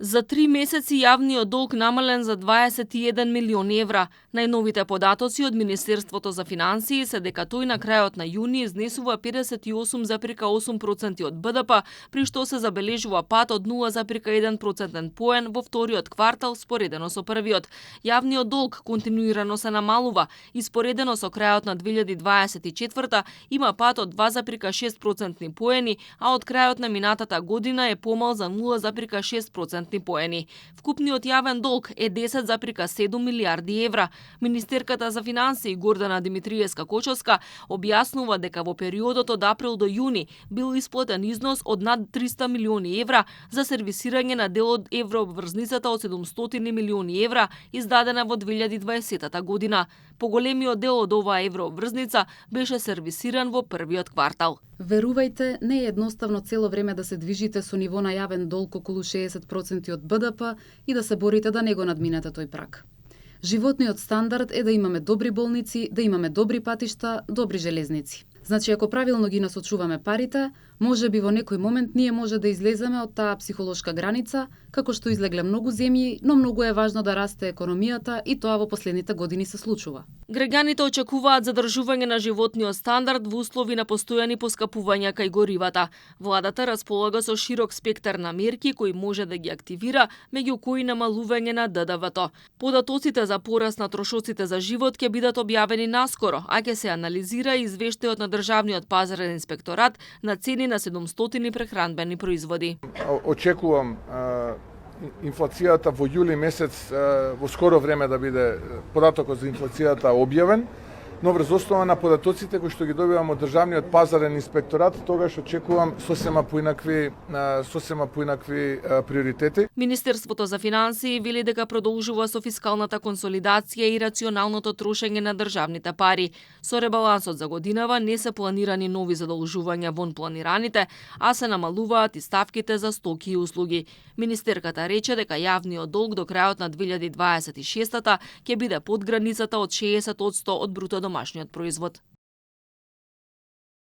За 3 месеци јавниот долг намален за 21 милиони евра. Најновите податоци од Министерството за финансии се дека тој на крајот на јуни изнесува 58,8% од БДП, при што се забележува пат од 0,1% поен во вториот квартал споредено со првиот. Јавниот долг континуирано се намалува и споредено со крајот на 2024 има пат од 2,6% поени, а од крајот на минатата година е помал за 0,6% поени. Вкупниот јавен долг е 10,7 милиарди евра. Министерката за финансии Гордана Димитриевска-Кочовска објаснува дека во периодот од април до јуни бил исплатен износ од над 300 милиони евра за сервисирање на дел од еврообврзницата од 700 милиони евра издадена во 2020 година. Поголемиот дел од оваа еврообврзница беше сервисиран во првиот квартал. Верувајте, не е едноставно цело време да се движите со ниво на јавен долг околу 60% од БДП и да се борите да не го надминете тој праг. Животниот стандард е да имаме добри болници, да имаме добри патишта, добри железници. Значи, ако правилно ги насочуваме парите, може би во некој момент ние може да излеземе од таа психолошка граница, како што излегле многу земји, но многу е важно да расте економијата и тоа во последните години се случува. Граѓаните очекуваат задржување на животниот стандард во услови на постојани поскапувања кај горивата. Владата располага со широк спектар на мерки кои може да ги активира, меѓу кои намалување на ДДВ-то. Податоците за пораст на трошоците за живот ќе бидат објавени наскоро, а ќе се анализира и извештајот на Државниот пазарен инспекторат на цени на 700 прехранбени производи. Очекувам инфлацијата во јули месец во скоро време да биде податокот за инфлацијата објавен, но врз основа на податоците кои што ги добивам од Државниот пазарен инспекторат, тогаш очекувам сосема поинакви приоритети. Министерството за финансии вели дека продолжува со фискалната консолидација и рационалното трошење на државните пари. Со ребалансот за годинава не се планирани нови задолжувања вон планираните, а се намалуваат и ставките за стоки и услуги. Министерката рече дека јавниот долг до крајот на 2026 ќе биде под границата од 60% од бруто домашниот производ.